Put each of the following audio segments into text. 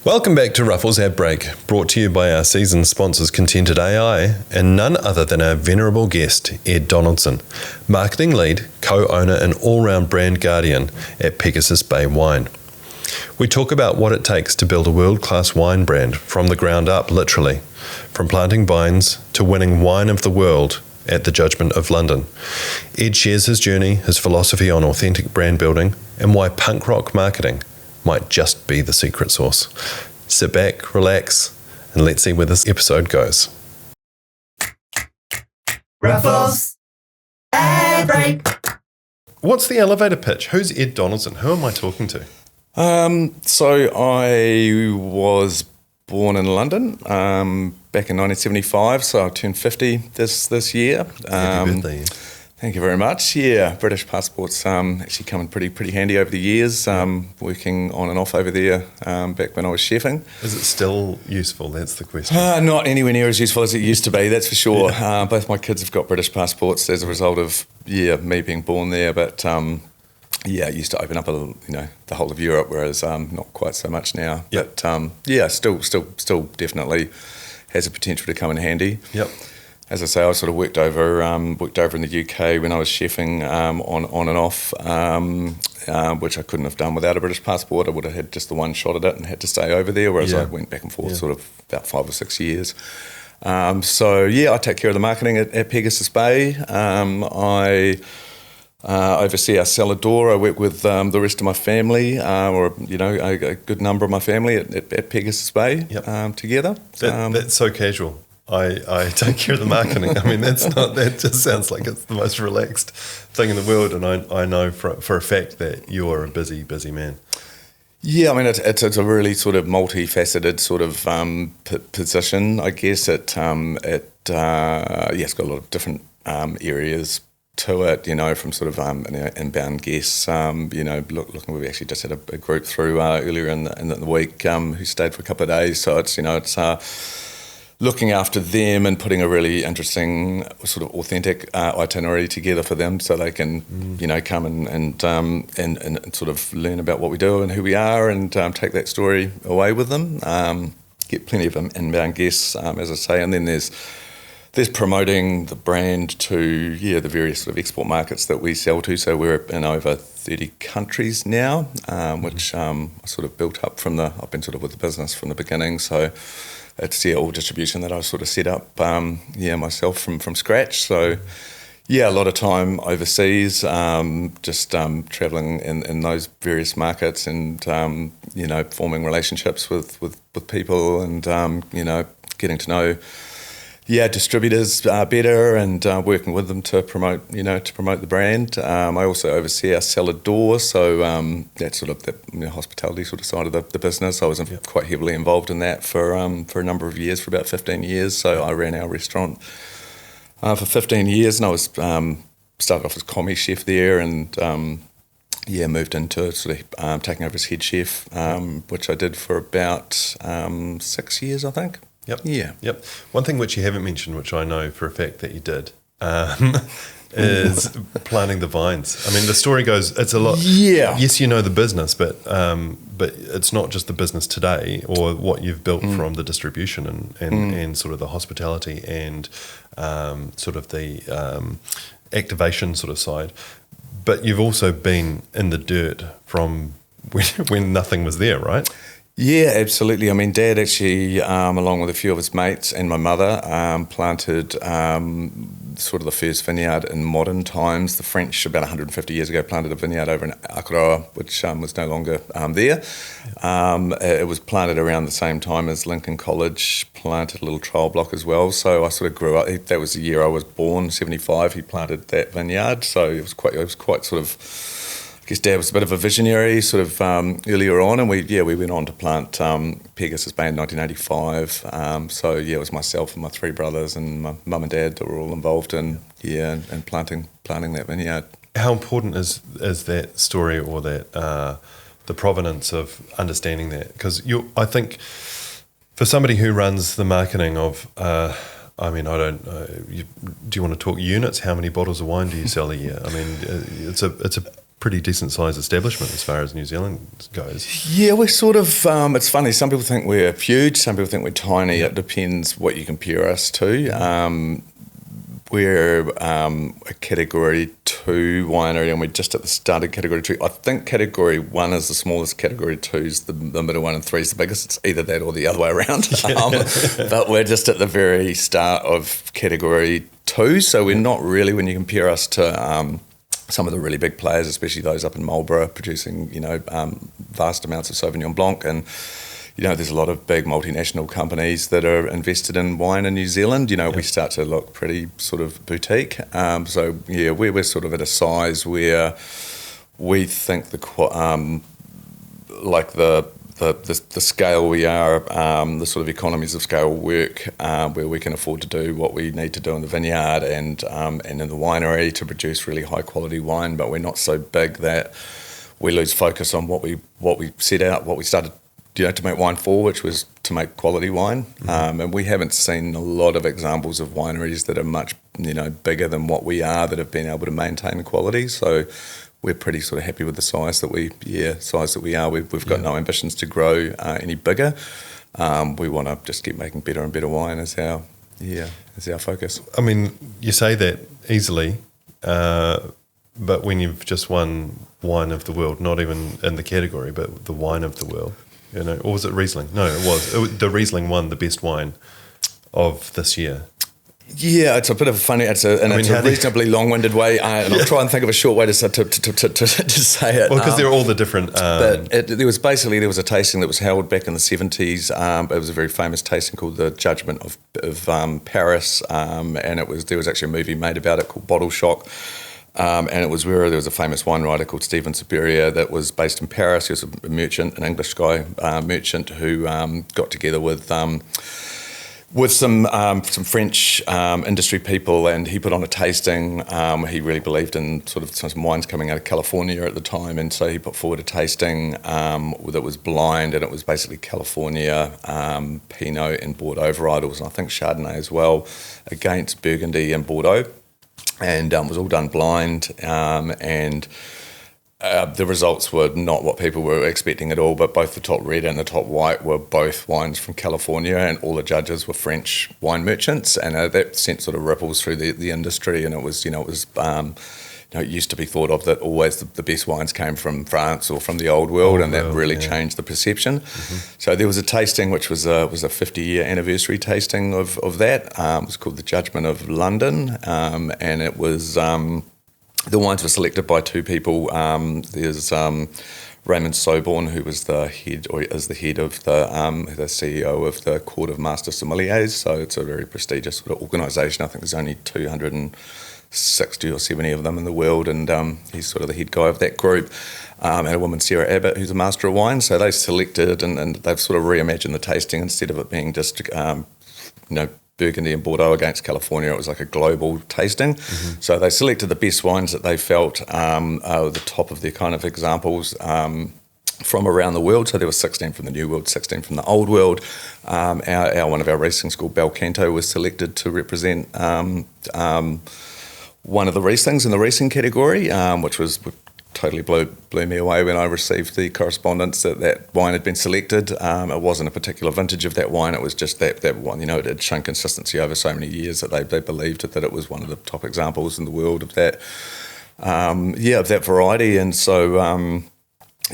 Welcome back to Ruffells Ad Break, brought to you by our season sponsors Contented AI and none other than our venerable guest, Ed Donaldson, marketing lead, co-owner and all-round brand guardian at Pegasus Bay Wine. We talk about what it takes to build a world-class wine brand from the ground up, literally, from planting vines to winning Wine of the World at the Judgement of London. Ed shares his journey, his philosophy on authentic brand building, and why punk rock marketing might just be the secret sauce. Sit back, relax, and let's see where this episode goes. Ruffells Ad Break. What's the elevator pitch? Who's Ed Donaldson? Who am I talking to? So I was born in London back in 1975, so I turned 50 this year. Happy birthday. Thank you very much. Yeah, British passport's actually come in pretty handy over the years, working on and off over there back when I was chefing. Is it still useful? That's the question. Not anywhere near as useful as it used to be, that's for sure. Yeah. Both my kids have got British passports as a result of, me being born there, but it used to open up the whole of Europe, whereas not quite so much now. Yep. But still definitely has a potential to come in handy. Yep. As I say, I sort of worked over in the UK when I was chefing on and off, which I couldn't have done without a British passport. I would have had just the one shot at it and had to stay over there, whereas I went back and forth sort of about 5 or 6 years. I take care of the marketing at Pegasus Bay. I oversee our cellar door. I work with the rest of my family, a good number of my family at Pegasus Bay together. That's so casual. I take care of the marketing. I mean, that just sounds like it's the most relaxed thing in the world. And I know for a fact that you're a busy man. Yeah, I mean, it's a really sort of multifaceted sort of position, I guess. It's got a lot of different areas to it, from sort of inbound guests, looking, we actually just had a group through earlier in the week who stayed for a couple of days. So it's looking after them and putting a really interesting sort of authentic itinerary together for them, so they can come and sort of learn about what we do and who we are, and take that story away with them. Get plenty of inbound guests, as I say, and then there's promoting the brand to the various sort of export markets that we sell to. So we're in over 30 countries now, which I sort of built up I've been sort of with the business from the beginning. So it's all distribution that I sort of set up myself from scratch. So a lot of time overseas, just travelling in those various markets and forming relationships with people and getting to know distributors better and working with them to promote the brand. I also oversee our cellar door, so that's sort of the hospitality sort of side of the business. I was quite heavily involved in that for a number of years, for about 15 years. So I ran our restaurant for 15 years, and I was started off as commis chef there, and moved into sort of taking over as head chef, which I did for about 6 years, I think. Yep. Yeah. Yep. One thing which you haven't mentioned, which I know for a fact that you did, is planting the vines. I mean, the story goes, it's a lot. Yeah. Yes, you know the business, but it's not just the business today or what you've built from the distribution and sort of the hospitality and sort of the activation sort of side. But you've also been in the dirt from when nothing was there, right? Yeah, absolutely. I mean, Dad actually, along with a few of his mates and my mother, planted sort of the first vineyard in modern times. The French, about 150 years ago, planted a vineyard over in Akaroa, which was no longer there. It was planted around the same time as Lincoln College planted a little trial block as well. So I sort of grew up. That was the year I was born, 75. He planted that vineyard, so it was quite sort of. I guess Dad was a bit of a visionary sort of earlier on, and we went on to plant Pegasus Bay in 1985. It was myself and my 3 brothers and my mum and dad that were all involved in planting that vineyard. How important is that story or that the provenance of understanding that? Because I think for somebody who runs the marketing of I mean, I don't. Do you want to talk units? How many bottles of wine do you sell a year? I mean, it's a pretty decent sized establishment as far as New Zealand goes. Yeah, we're sort of, it's funny, some people think we're huge, some people think we're tiny. It depends what you compare us to. We're a Category 2 winery, and we're just at the start of Category 2. I think Category 1 is the smallest, Category 2 is the middle one, and 3 is the biggest. It's either that or the other way around. But we're just at the very start of Category 2, so we're not really, when you compare us to some of the really big players, especially those up in Marlborough, producing, vast amounts of Sauvignon Blanc, and there's a lot of big multinational companies that are invested in wine in New Zealand. We start to look pretty sort of boutique. We're sort of at a size where we think the scale we are, the sort of economies of scale work, where we can afford to do what we need to do in the vineyard and in the winery to produce really high quality wine. But we're not so big that we lose focus on what we set out, what we started to make wine for, which was to make quality wine. And we haven't seen a lot of examples of wineries that are much, bigger than what we are, that have been able to maintain quality. So we're pretty sort of happy with the size that we are. We've got no ambitions to grow any bigger. We want to just keep making better and better wine as our focus. I mean, you say that easily, but when you've just won Wine of the World, not even in the category, but the Wine of the World, or was it Riesling? No, it was. The Riesling won the best wine of this year. Yeah, it's a bit of a funny. It's a reasonably long-winded way, and I'll try and think of a short way to say it. Well, because there are all the different. There was a tasting that was held back in the 70s. It was a very famous tasting called the Judgement of Paris, and there was actually a movie made about it called Bottle Shock. And it was where there was a famous wine writer called Stephen Superior that was based in Paris. He was a merchant, an English guy, merchant who got together with some French industry people, and he put on a tasting. He really believed in sort of some wines coming out of California at the time, and so he put forward a tasting that was blind, and it was basically California, Pinot and Bordeaux varietals, and I think Chardonnay as well, against Burgundy and Bordeaux. And it was all done blind, and the results were not what people were expecting at all, but both the top red and the top white were both wines from California, and all the judges were French wine merchants, and that sent sort of ripples through the industry. And it used to be thought of that always the best wines came from France or from the old world, that really changed the perception. So there was a tasting which was a 50-year anniversary tasting of that. It was called the Judgement of London, and it was the wines were selected by two people. There's Raymond Soborn, who was the head of the CEO of the Court of Master Sommeliers. So it's a very prestigious sort of organisation. I think there's only 260 or 70 of them in the world, and he's sort of the head guy of that group. And a woman, Sarah Abbott, who's a master of wine. So they selected, and they've sort of reimagined the tasting. Instead of it being just Burgundy and Bordeaux against California, it was like a global tasting. So they selected the best wines that they felt are the top of their kind of examples from around the world. So there were 16 from the New World, 16 from the Old World. One of our Rieslings called Bel Canto was selected to represent one of the Rieslings in the Riesling category, which totally blew me away when I received the correspondence that wine had been selected. It wasn't a particular vintage of that wine, it was just that one, it had shown consistency over so many years that they believed that it was one of the top examples in the world of that of that variety. And so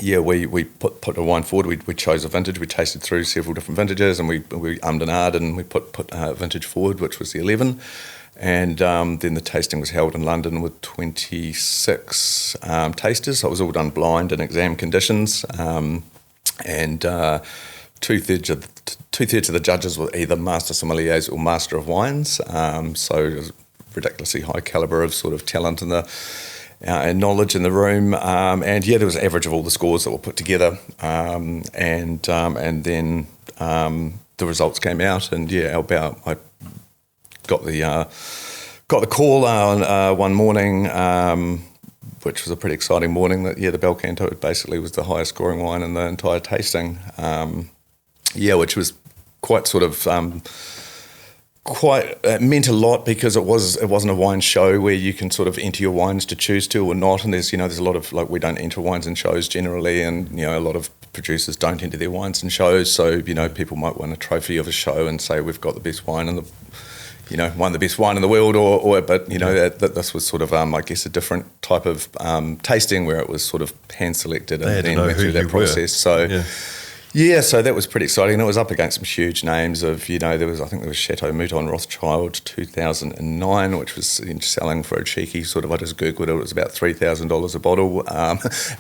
we put a wine forward. We chose a vintage. We tasted through several different vintages, and we ummed and ahed, and we put a vintage forward, which was the 11. And then the tasting was held in London with 26 tasters. So it was all done blind in exam conditions. And two-thirds of the judges were either master sommeliers or master of wines. So it was ridiculously high calibre of sort of talent and knowledge in the room. And there was an average of all the scores that were put together. And then the results came out, and I got the call one morning, which was a pretty exciting morning. That the Bel Canto basically was the highest scoring wine in the entire tasting. Which was quite sort of it meant a lot because it wasn't a wine show where you can sort of enter your wines to choose to or not, and there's a lot of, like, we don't enter wines in shows generally, and a lot of producers don't enter their wines in shows, so people might win a trophy of a show and say we've got the best wine in the won the best wine in the world, but that this was sort of I guess a different type of tasting where it was sort of hand selected and then went through that process. So. Yeah, so that was pretty exciting. It was up against some huge names of, there was Chateau Mouton Rothschild 2009, which was selling for a cheeky sort of, I just Googled it, was about $3,000 a bottle.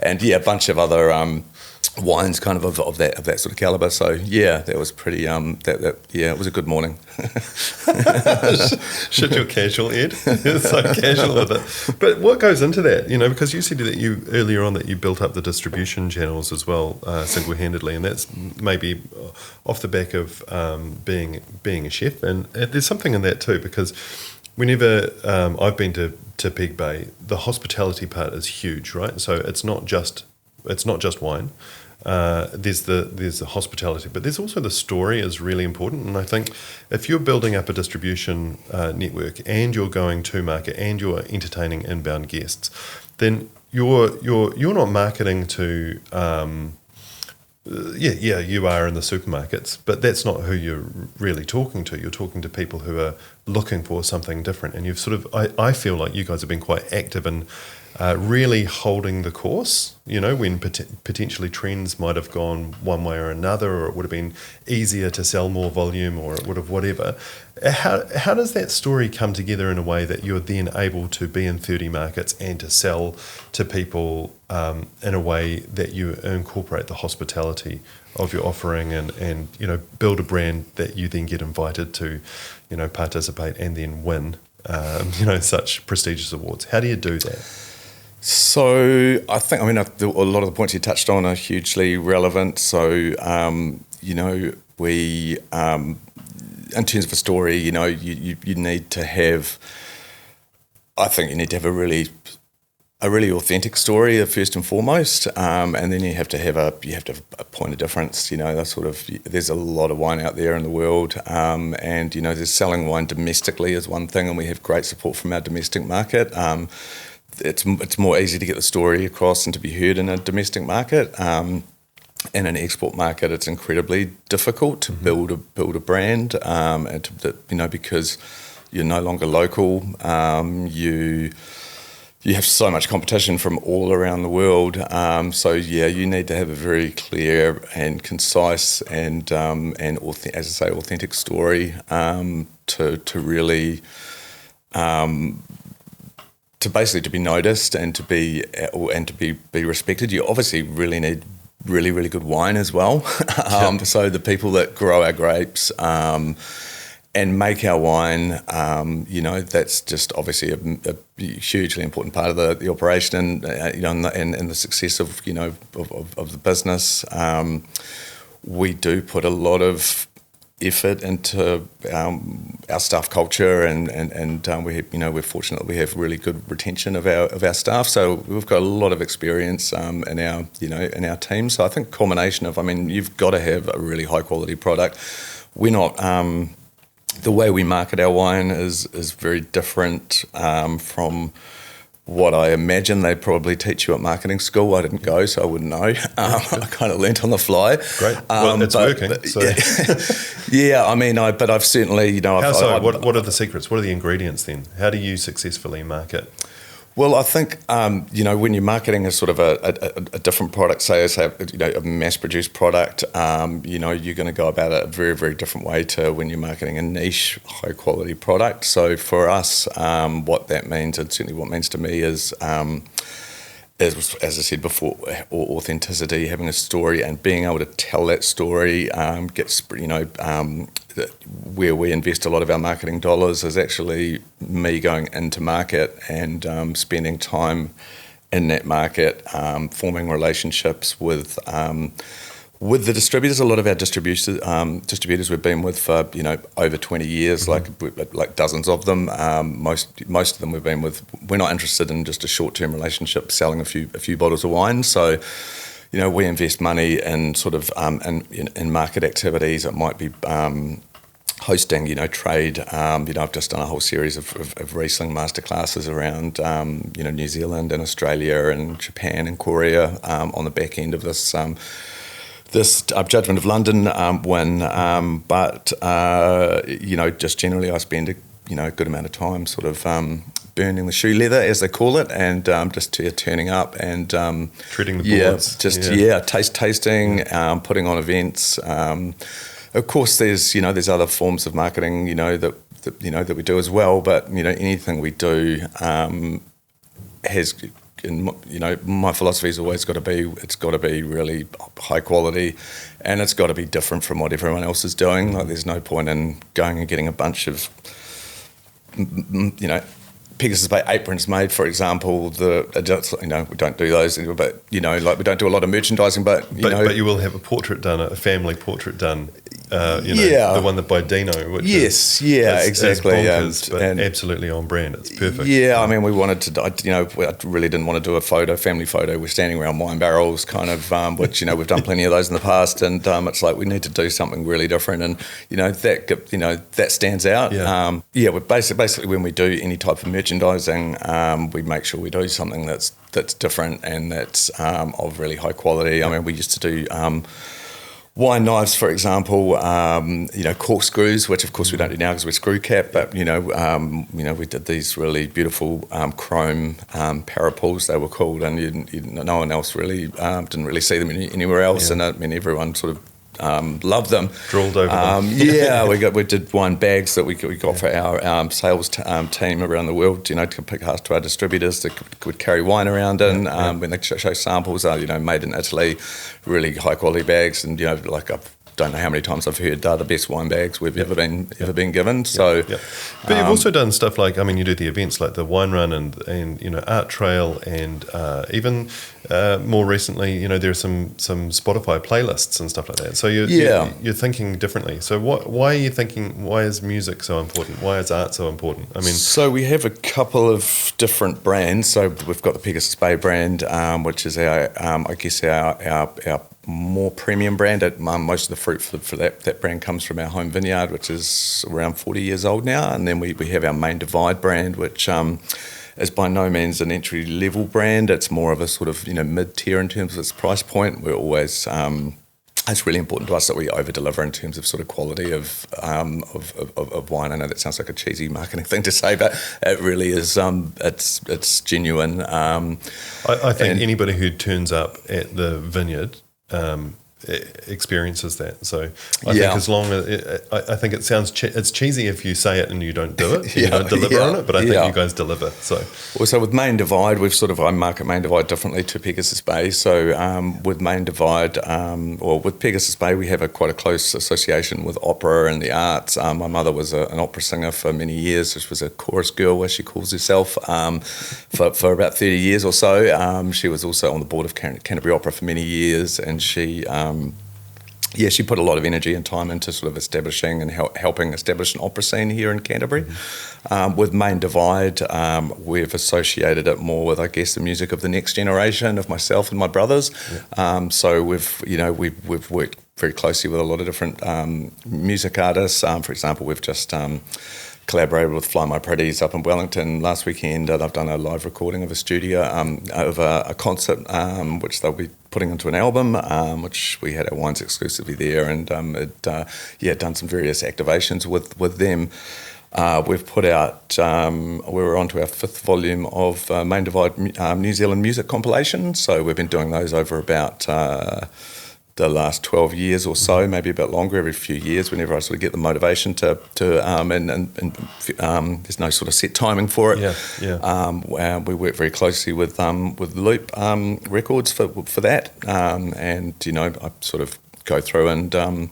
And a bunch of other wines kind of that sort of calibre. So yeah, that was pretty, it was a good morning. Shit, you're casual, Ed. You're so casual with it. But what goes into that? Because you said that you earlier on that you built up the distribution channels as well, single-handedly, and that's maybe off the back of being a chef. And there's something in that too, because whenever I've been to Peg Bay, the hospitality part is huge, right? So it's not just wine. There's the hospitality, but there's also the story is really important. And I think if you're building up a distribution network and you're going to market and you're entertaining inbound guests, then you're not marketing to you are in the supermarkets, but that's not who you're really talking to. You're talking to people who are looking for something different, and you've sort of I feel like you guys have been quite active in really holding the course, when potentially trends might have gone one way or another, or it would have been easier to sell more volume, or it would have whatever. How does that story come together in a way that you're then able to be in 30 markets and to sell to people in a way that you incorporate the hospitality of your offering and build a brand that you then get invited to, participate and then win, such prestigious awards? How do you do that? So I think, a lot of the points you touched on are hugely relevant. So, we, in terms of a story, you need to have, I think you need to have a really authentic story first and foremost, and then you have to have a point of difference. There's a lot of wine out there in the world, and there's selling wine domestically is one thing, and we have great support from our domestic market. It's more easy to get the story across and to be heard in a domestic market. In an export market, it's incredibly difficult to build a brand, and because you're no longer local. You have so much competition from all around the world. You need to have a very clear and concise and as I say, authentic story to really. To basically to be noticed and to be respected. You obviously really need really, really good wine as well. So the people that grow our grapes and make our wine, that's just obviously a hugely important part of the operation and the success of the business. We do put a lot of effort into our staff culture, and we're fortunate that we have really good retention of our staff. So we've got a lot of experience in our team. So I think combination of, you've got to have a really high quality product. We're not the way we market our wine is very different from what I imagine they probably teach you at marketing school. I didn't go, so I wouldn't know. I kind of learnt on the fly. Great. Well, it's working. So. But I've certainly, How so? What are the secrets? What are the ingredients then? How do you successfully market? Well, I think, when you're marketing a sort of a different product, say a mass-produced product, you're going to go about it a very, very different way to when you're marketing a niche, high-quality product. So for us, what that means, and certainly what it means to me is, as I said before, authenticity, having a story and being able to tell that story, where we invest a lot of our marketing dollars is actually me going into market and spending time in that market, forming relationships with the distributors. A lot of our distributors we've been with for over 20 years, like dozens of them. Most of them we've been with. We're not interested in just a short-term relationship, selling a few bottles of wine. So, we invest money in sort of in market activities. It might be hosting, trade. I've just done a whole series of Riesling masterclasses around, New Zealand and Australia and Japan and Korea on the back end of this Judgement of London win. But just generally I spend a good amount of time sort of burning the shoe leather, as they call it, and just turning up and treading the boards. Tasting, putting on events. Of course, there's other forms of marketing, that we do as well. But anything we do has, my philosophy has always got to be, it's got to be really high quality, and it's got to be different from what everyone else is doing. Like, there's no point in going and getting a bunch of, Pegasus Bay aprons made, for example. We don't do those, but we don't do a lot of merchandising. But you will have a portrait done, a family portrait done. The one that by Dino. Which is exactly. Bonkers, but absolutely on brand. It's perfect. Yeah, I mean, we wanted to. I really didn't want to do a family photo. We're standing around wine barrels, kind of, which we've done plenty of those in the past, and it's like we need to do something really different, and that stands out. Yeah. We're basically when we do any type of merchandising, we make sure we do something that's different and that's of really high quality. I mean, we used to do wine knives, for example, corkscrews, which of course we don't do now because we're screw cap, but we did these really beautiful chrome parapulls, they were called, and no one else really didn't really see them anywhere else, and I mean everyone sort of loved them. Drooled over them. we did wine bags that we got for our sales team around the world, to pass to our distributors that could carry wine around in when they show samples, made in Italy, really high quality bags, and I don't know how many times I've heard the best wine bags we've ever been given. So, but you've also done stuff like, you do the events like the wine run and Art Trail, and even more recently, there are some Spotify playlists and stuff like that. So you're thinking differently. So why are you thinking? Why is music so important? Why is art so important? I mean, so we have a couple of different brands. So we've got the Pegasus Bay brand, which is our more premium brand. Most of the fruit for that brand comes from our home vineyard, which is around 40 years old now. And then we have our Main Divide brand, which is by no means an entry level brand. It's more of a sort of mid tier in terms of its price point. We're always it's really important to us that we over deliver in terms of sort of quality of wine. I know that sounds like a cheesy marketing thing to say, but it really is. It's genuine. I think anybody who turns up at the vineyard experiences that. So I think as long as I think it sounds it's cheesy if you say it and you don't do it, you don't deliver on it, but I think you guys deliver. So also with Main Divide, I market Main Divide differently to Pegasus Bay. So with Main Divide, or with Pegasus Bay, we have quite a close association with opera and the arts. My mother was an opera singer for many years. She was a chorus girl, as she calls herself, for about 30 years or so. She was also on the board of Canterbury Opera for many years, and she put a lot of energy and time into sort of establishing and helping establish an opera scene here in Canterbury. With Main Divide, we've associated it more with, I guess, the music of the next generation of myself and my brothers. So we've worked very closely with a lot of different music artists. For example, we've just collaborated with Fly My Pretties up in Wellington last weekend. They've done a live recording of a studio of a concert, which they'll be putting into an album, which we had our wines exclusively there, and done some various activations with them. We've put out, we're on to our 5th volume of Main Divide New Zealand music compilation, so we've been doing those over about the last 12 years or so, maybe a bit longer, every few years, whenever I sort of get the motivation to there's no sort of set timing for it. We work very closely with Loop Records for that, and I sort of go through and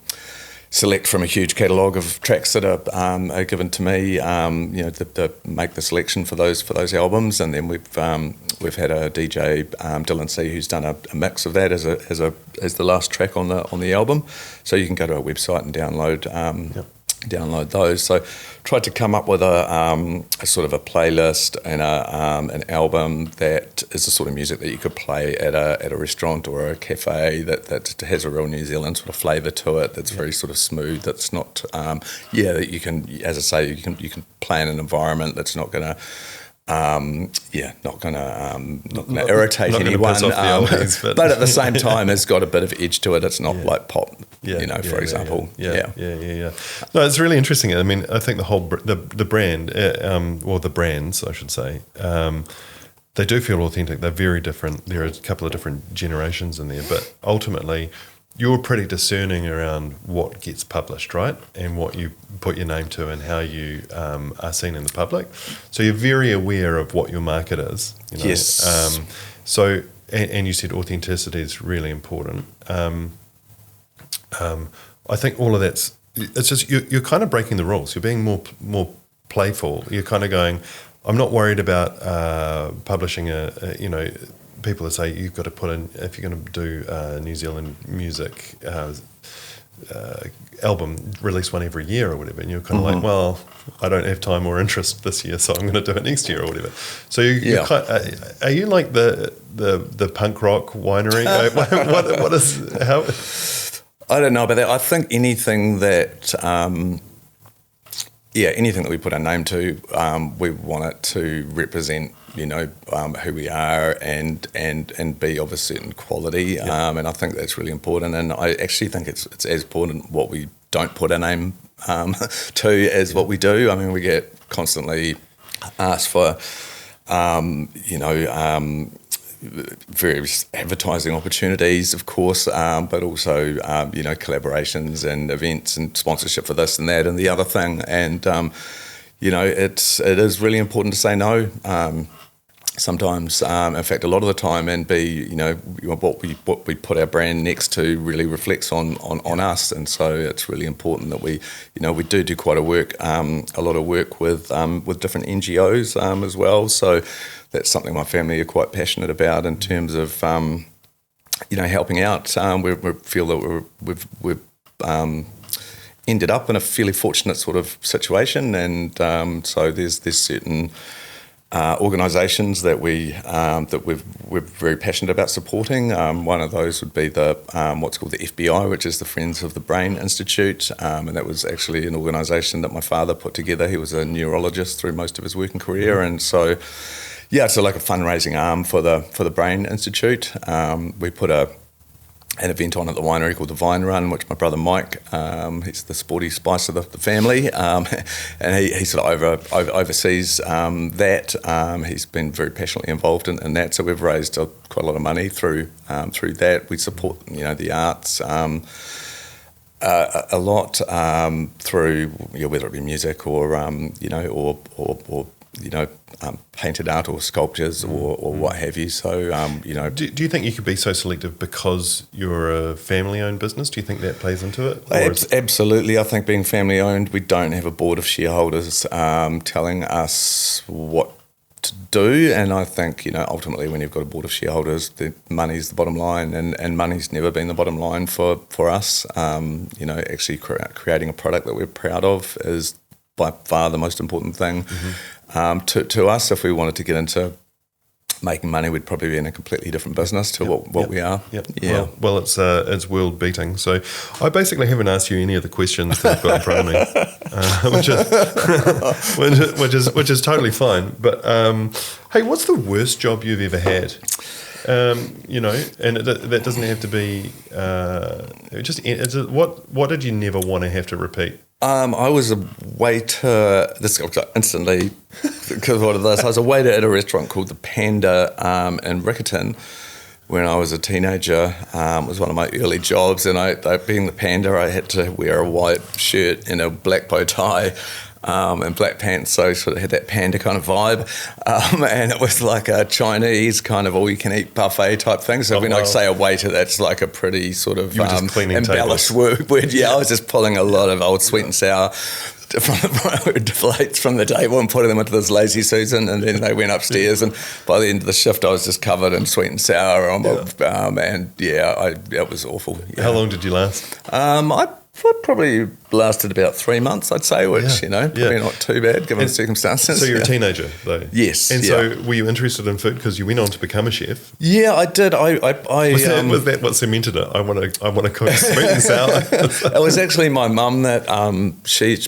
select from a huge catalogue of tracks that are given to me, to make the selection for those albums, and then we've had a DJ, Dylan C, who's done a mix of that as the last track on the album. So you can go to our website and download download those. So tried to come up with a sort of a playlist and an album that is the sort of music that you could play at a restaurant or a cafe that has a real New Zealand sort of flavour to it. That's very sort of smooth. That's not that you can, as I say, you can play in an environment that's not going to. Not going to irritate anyone, but at the same time, it's got a bit of edge to it. It's not like pop, for example. Yeah. No, it's really interesting. I mean, I think the whole the brand, or the brands, I should say, they do feel authentic. They're very different. There are a couple of different generations in there, but ultimately, you're pretty discerning around what gets published, right? And what you put your name to and how you are seen in the public. So you're very aware of what your market is. You know? Yes. So you said authenticity is really important. I think all of it's just, you're kind of breaking the rules. You're being more playful. You're kind of going, I'm not worried about publishing people that say you've got to put in, if you're going to do New Zealand music album, release one every year or whatever, and you're kind of like, well, I don't have time or interest this year, so I'm going to do it next year or whatever. So you're are you like the punk rock winery? what is how? I don't know about that. I think anything that anything that we put our name to, we want it to represent, who we are and be of a certain quality. And I think that's really important. And I actually think it's as important what we don't put our name to as what we do. I mean, we get constantly asked for, various advertising opportunities, of course, but also, collaborations and events and sponsorship for this and that and the other thing. And, it is really important to say no. Sometimes, in fact, a lot of the time, and be, what we put our brand next to really reflects on us, and so it's really important that we do quite a lot of work with different NGOs as well. So that's something my family are quite passionate about in terms of helping out. We feel that we've ended up in a fairly fortunate sort of situation, and so there's certain organisations that we're very passionate about supporting. One of those would be the what's called the FBI, which is the Friends of the Brain Institute, and that was actually an organisation that my father put together. He was a neurologist through most of his working career, and so it's like a fundraising arm for the Brain Institute. We put an event on at the winery called the Vine Run, which my brother Mike, he's the sporty spice of the family, and he sort of oversees that. He's been very passionately involved in that, so we've raised quite a lot of money through that. We support the arts a lot through whether it be music or painted art or sculptures or what have you. So, Do you think you could be so selective because you're a family-owned business? Do you think that plays into it? Absolutely. I think being family-owned, we don't have a board of shareholders telling us what to do. And I think, ultimately when you've got a board of shareholders, the money's the bottom line, and money's never been the bottom line for us. Actually creating a product that we're proud of is by far the most important thing. To us. If we wanted to get into making money, we'd probably be in a completely different business to what we are. Yeah. Well, it's world beating. So I basically haven't asked you any of the questions that I've got in front of me, which is totally fine. But hey, what's the worst job you've ever had? And that doesn't have to be. What did you never want to have to repeat? I was a waiter. This instantly because what of this. I was a waiter at a restaurant called the Panda in Riccarton when I was a teenager. It was one of my early jobs, and being the Panda, I had to wear a white shirt and a black bow tie. And black pants, so sort of had that panda kind of vibe, and it was like a Chinese kind of all-you-can-eat buffet type thing. So when I say a waiter, that's like a pretty sort of embellished word. I was just pulling a lot of old sweet and sour deflates from the table and putting them into this lazy Susan, and then they went upstairs, and by the end of the shift I was just covered in sweet and sour, and it was awful. How long did you last? I probably lasted about 3 months, I'd say, which, probably not too bad given the circumstances. So you're a teenager, though? Yes. And so were you interested in food because you went on to become a chef? Yeah, I did. Was that what cemented it? I want to cook sweet and sour? It was actually my mum that,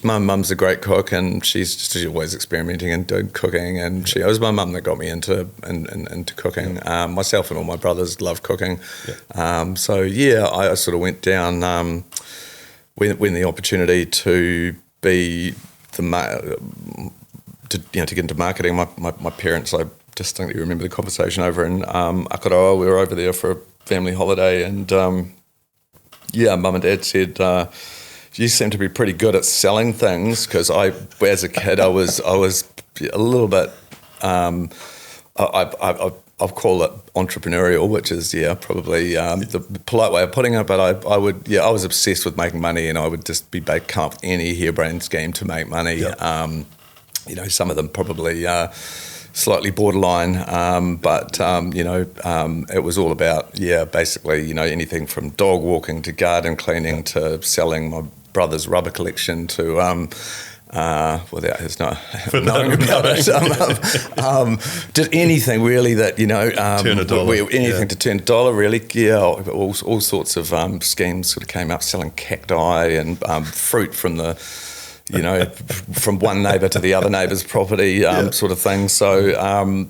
my mum's a great cook, and she's always experimenting and doing cooking, and it was my mum that got me into cooking. Myself and all my brothers love cooking. I sort of went down... When the opportunity to be to get into marketing, my parents, I distinctly remember the conversation over in Akaroa. We were over there for a family holiday, and mum and dad said, "You seem to be pretty good at selling things." Because as a kid, I was a little bit. I'll call it entrepreneurial, which is probably the polite way of putting it. But I was obsessed with making money, and I would just be come up with any harebrained scheme to make money. Yep. Some of them probably slightly borderline, but it was all about basically anything from dog walking to garden cleaning to selling my brother's rubber collection to. Without his knowing about it, did anything really that turn a dollar, to turn a dollar really. All sorts of schemes sort of came up, selling cacti and fruit from the from one neighbour to the other neighbour's property, sort of thing. So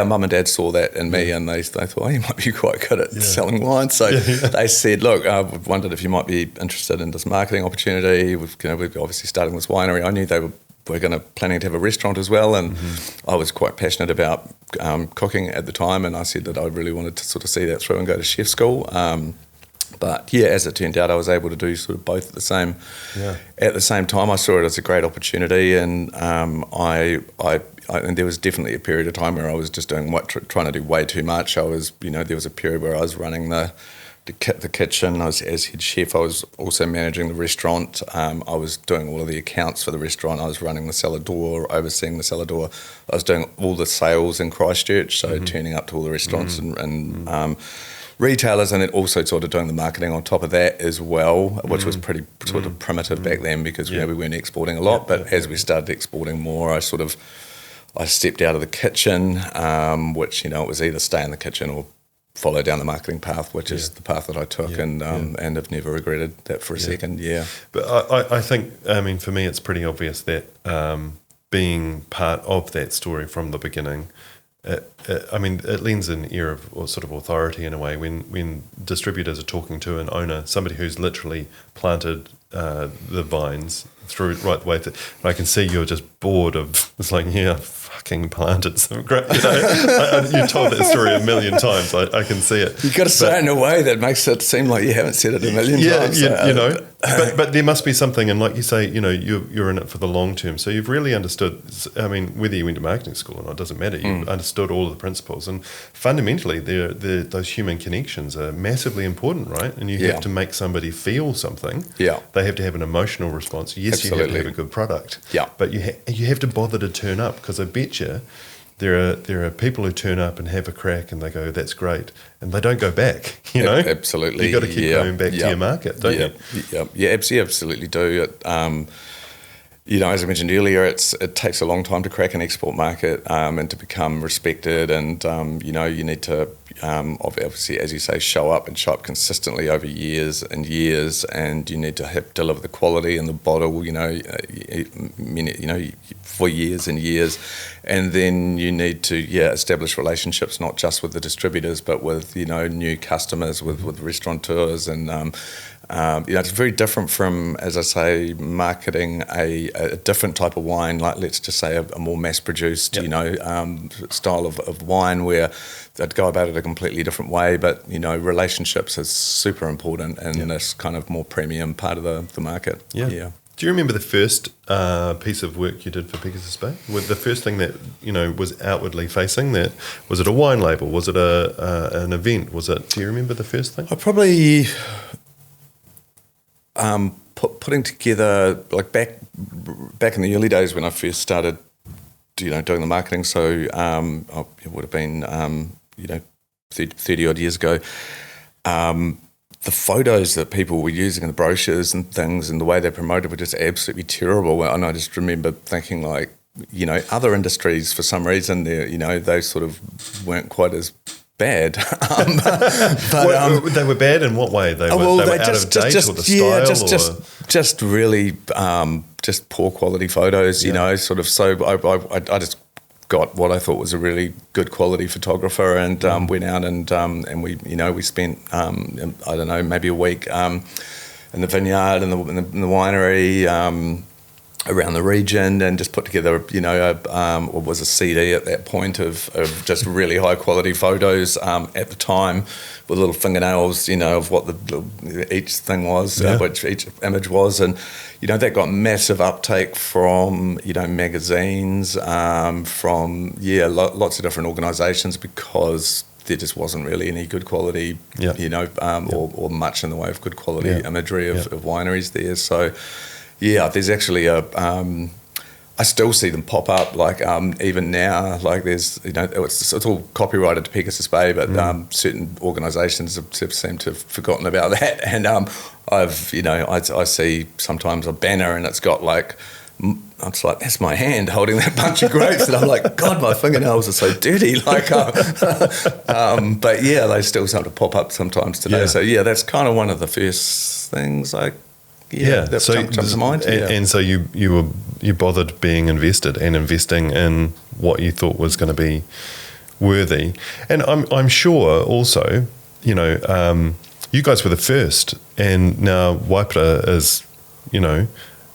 mum and dad saw that in me, and they thought, you might be quite good at selling wine. So they said, look, I've wondered if you might be interested in this marketing opportunity. We're obviously starting this winery. I knew they were planning to have a restaurant as well, and I was quite passionate about cooking at the time, and I said that I really wanted to sort of see that through and go to chef school. But as it turned out, I was able to do sort of both at the same time. I saw it as a great opportunity, and and there was definitely a period of time where I was just trying to do way too much. I was, there was a period where I was running the kitchen. I was as head chef. I was also managing the restaurant. I was doing all of the accounts for the restaurant. I was running the cellar door, overseeing the cellar door. I was doing all the sales in Christchurch, so turning up to all the restaurants and retailers, and then also sort of doing the marketing on top of that as well, which was pretty sort of primitive back then because we weren't exporting a lot. But as we started exporting more, I stepped out of the kitchen, which it was either stay in the kitchen or follow down the marketing path, which is the path that I took, and have never regretted that for a second. But I think, for me, it's pretty obvious that being part of that story from the beginning. It lends an air of sort of authority in a way when distributors are talking to an owner, somebody who's literally planted the vines through right the way. I can see you're just bored of. It's like fucking planted some great. You told that story a million times. I can see it. You've got to say it in a way that makes it seem like you haven't said it a million times. But there must be something, and like you say, you're in it for the long term. So you've really understood. Whether you went to marketing school or not, it doesn't matter. You understood all of the principles, and fundamentally, those human connections are massively important, right? And you have to make somebody feel something. Yeah, they have to have an emotional response. Yes, absolutely. You have to have a good product. Yeah, but you have to bother to turn up, because I bet you there are people who turn up and have a crack and they go, that's great, and they don't go back. Absolutely. You got to keep going back to your market, don't you? Yeah, absolutely do. As I mentioned earlier, it takes a long time to crack an export market and to become respected, and you need to obviously, as you say, show up consistently over years and years, and you need to deliver the quality and the bottle, for years and years, and then you need to establish relationships not just with the distributors but with new customers, with restaurateurs, and it's very different from, as I say, marketing a different type of wine, like let's just say a more mass-produced, style of wine, where they'd go about it a completely different way. But relationships is super important in this kind of more premium part of the market. Yeah. Do you remember the first piece of work you did for Pegasus Bay? The first thing that was outwardly facing? Was it a wine label? Was it an event? Do you remember the first thing? I probably. Putting together, like back in the early days when I first started, doing the marketing. So it would have been 30 odd years ago. the photos that people were using in the brochures and things and the way they promoted were just absolutely terrible. And I just remember thinking, like, you know, other industries for some reason, you know, they sort of weren't quite as bad. They were bad in what way? They were out of date, or the style? Just really just poor quality photos, you know, sort of. So I just got what I thought was a really good quality photographer and went out and we spent, I don't know, maybe a week in the vineyard and in the winery, around the region, and just put together, you know, what was a CD at that point of just really high quality photos at the time, with little fingernails, you know, of what each thing was, which each image was, and you know that got massive uptake from, you know, magazines, from lots of different organisations, because there just wasn't really any good quality, you know, or much in the way of good quality imagery of wineries there. So. Yeah, there's actually I still see them pop up, like even now, like there's, you know, it's all copyrighted to Pegasus Bay, but certain organisations have seemed to have forgotten about that. And I've, you know, I see sometimes a banner and it's got like, it's like, that's my hand holding that bunch of grapes, and I'm like, God, my fingernails are so dirty. Like, but yeah, they still seem to pop up sometimes today. So yeah, that's kind of one of the first things that jumps to mind. And so you bothered being invested and investing in what you thought was going to be worthy. And I'm sure also, you know, you guys were the first, and now Waipara is, you know,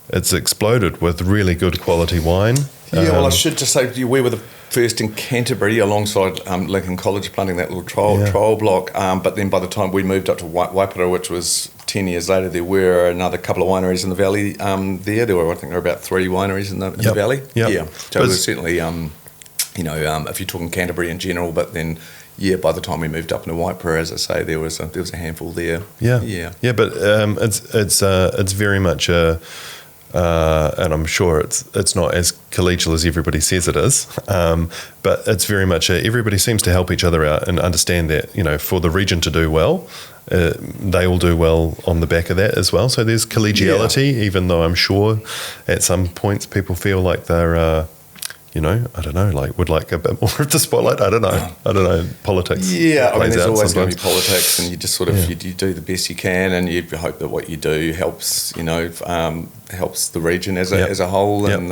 it's exploded with really good quality wine. Yeah, well, I should just say we were the first in Canterbury, alongside Lincoln College, planting that little trial block. But then by the time we moved up to Waipara, which was 10 years later, there were another couple of wineries in the valley there. I think there were about 3 wineries in the valley. Yeah. So it was certainly, you know, if you're talking Canterbury in general, but then, by the time we moved up into Waipara, as I say, there was a handful there. Yeah, but it's very much a... and I'm sure it's not as collegial as everybody says it is, but it's very much everybody seems to help each other out and understand that, you know, for the region to do well, they all do well on the back of that as well. So there's collegiality, even though I'm sure at some points people feel like they're, you know, I don't know, like would like a bit more of the spotlight. I don't know. Politics. Yeah, I mean, there's always going to be politics, and you just sort of you do the best you can, and you hope that what you do helps, you know, helps the region as a whole. And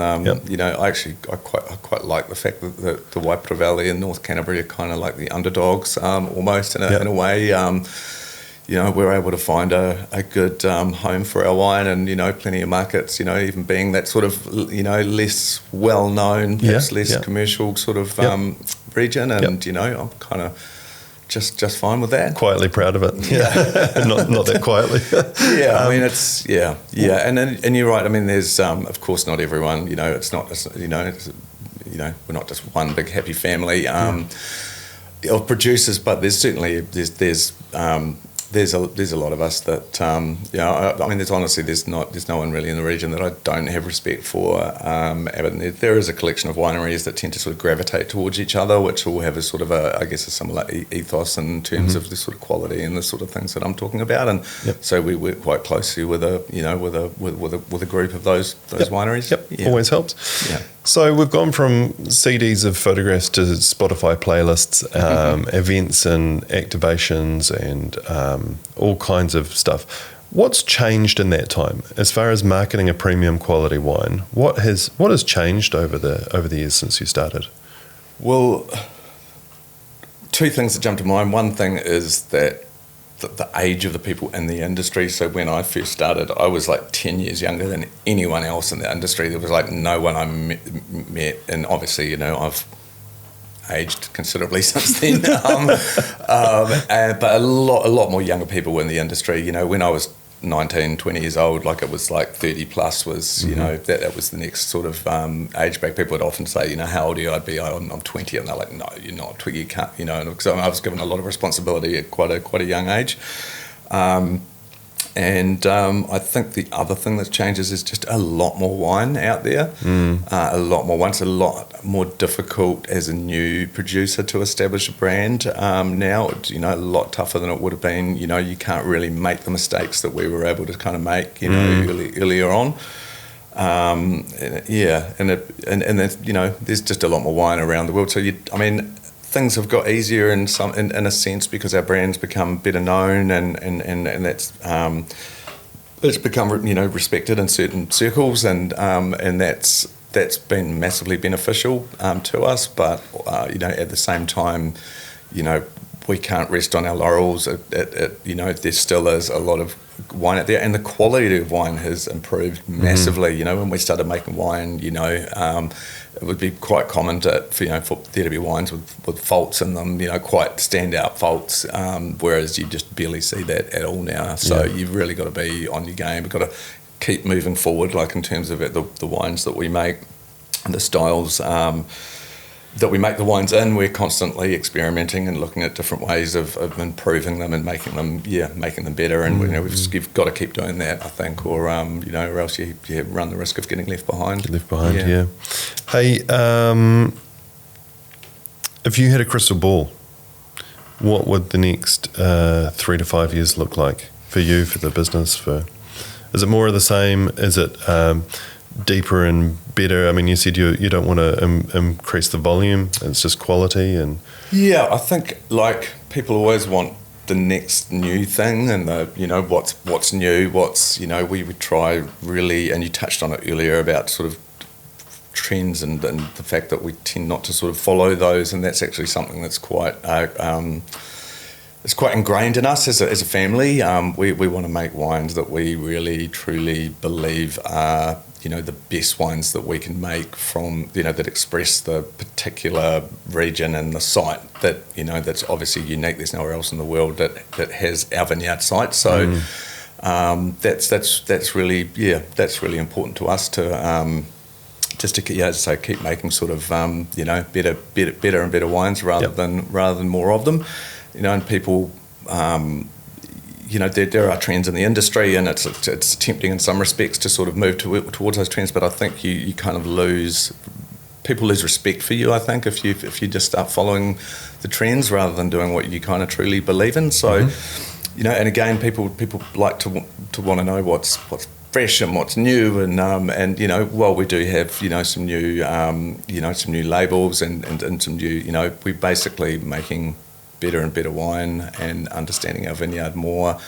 you know, I quite like the fact that the Waipara Valley and North Canterbury are kind of like the underdogs, almost in a way. You know, we're able to find a good home for our wine, and, you know, plenty of markets, you know, even being that sort of, you know, less well-known, perhaps less commercial sort of region, and, you know, I'm kind of just fine with that. Quietly proud of it. Yeah. not that quietly. I mean, it's, and you're right. I mean, there's, of course, not everyone, you know, it's not, you know, we're not just one big happy family of producers, but there's certainly, there's a lot of us that, you know, I mean, there's no one really in the region that I don't have respect for. There is a collection of wineries that tend to sort of gravitate towards each other, which all have a sort of a similar ethos in terms of the sort of quality and the sort of things that I'm talking about. And so we work quite closely with a group of those wineries. Always helps. Yeah. So we've gone from CDs of photographs to Spotify playlists, events and activations, and all kinds of stuff. What's changed in that time as far as marketing a premium quality wine? What has changed over the years since you started? Well, 2 things that jump to mind. One thing is that the age of the people in the industry. So when I first started, I was like 10 years younger than anyone else in the industry. There was like no one I met, and obviously, you know, I've aged considerably since then. But a lot more younger people were in the industry. You know, when I was 19, 20 years old, like it was like 30 plus was, you know, that was the next sort of age break. People would often say, you know, how old are you? I'd be, I'm 20, and they're like, no, you're not. You can't, you know, because I was given a lot of responsibility at quite a young age. And I think the other thing that changes is just a lot more wine out there. A lot more wine. It's a lot more difficult as a new producer to establish a brand now. It's, you know, a lot tougher than it would have been. You know, you can't really make the mistakes that we were able to kind of make, you know, earlier on. And there's, you know, there's just a lot more wine around the world. So things have got easier in a sense because our brand's become better known and that's it's become, you know, respected in certain circles and that's been massively beneficial to us. But you know, at the same time, you know, we can't rest on our laurels. You know, there still is a lot of wine out there, and the quality of wine has improved massively. You know, when we started making wine, you know, it would be quite common for there to be wines with faults in them, you know, quite standout faults, whereas you just barely see that at all now. So you've really got to be on your game. We've got to keep moving forward, like in terms of the wines that we make and the styles that we make the wines in. We're constantly experimenting and looking at different ways of improving them and making them better. And you know, you've got to keep doing that, I think, or you know, or else you run the risk of getting left behind. Yeah. Hey, if you had a crystal ball, what would the next 3 to 5 years look like for you, for the business? Is it more of the same? Is it deeper and better? I mean, you said you don't want to increase the volume. It's just quality and. Yeah, I think like people always want the next new thing and the, you know, what's new, you know, we would try really, and you touched on it earlier about sort of trends and the fact that we tend not to sort of follow those, and that's actually something that's quite it's quite ingrained in us as a family. We want to make wines that we really truly believe are, you know, the best wines that we can make from, you know, that express the particular region and the site that, you know, that's obviously unique. There's nowhere else in the world that has our vineyard site. So that's really important to us to just to, as I say, keep making sort of you know, better and better wines rather than more of them. You know, and people, you know, there are trends in the industry, and it's tempting in some respects to sort of move towards those trends. But I think you kind of people lose respect for you, I think, if you just start following the trends rather than doing what you kind of truly believe in. So, you know, and again, people like to want to know what's fresh and what's new, and you know, while we do have, you know, some new labels and some new, you know, we're basically making better and better wine and understanding our vineyard more,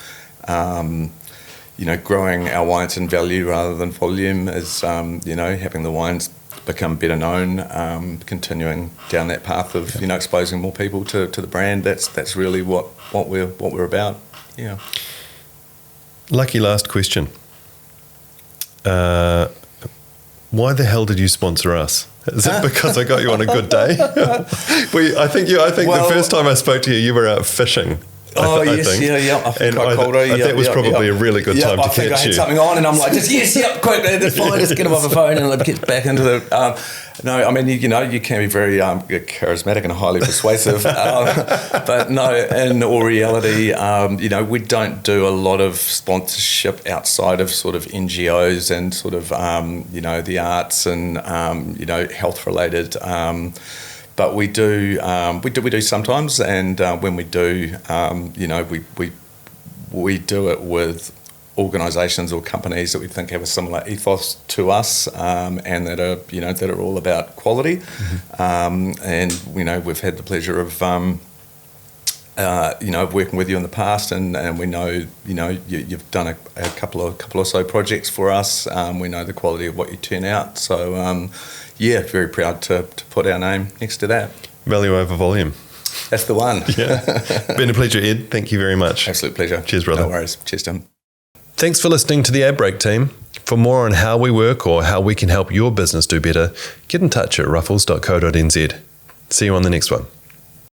you know, growing our wines in value rather than volume is, you know, having the wines become better known, continuing down that path of, you know, exposing more people to the brand. That's really what we're about. Yeah. Lucky last question. Why the hell did you sponsor us? Is it because I got you on a good day? I think the first time I spoke to you, you were out fishing. I think. I think that was probably a really good time to catch you. I had something on, and I'm like, quick, that's fine, just get him off the phone and get back into the. No, I mean, you know, you can be very charismatic and highly persuasive, but no, in all reality, you know, we don't do a lot of sponsorship outside of sort of NGOs and sort of, you know, the arts and, you know, health related. But we do sometimes, and when we do, you know, we do it with organisations or companies that we think have a similar ethos to us, and that are all about quality. And you know, we've had the pleasure of you know, working with you in the past, and we know, you know, you've done a couple or so projects for us. We know the quality of what you turn out. So very proud to put our name next to that. Value over volume. That's the one. Yeah. Been a pleasure, Ed. Thank you very much. Absolute pleasure. Cheers, brother. No worries. Cheers, Tim. Thanks for listening to the Ad Break team. For more on how we work or how we can help your business do better, get in touch at ruffles.co.nz. See you on the next one.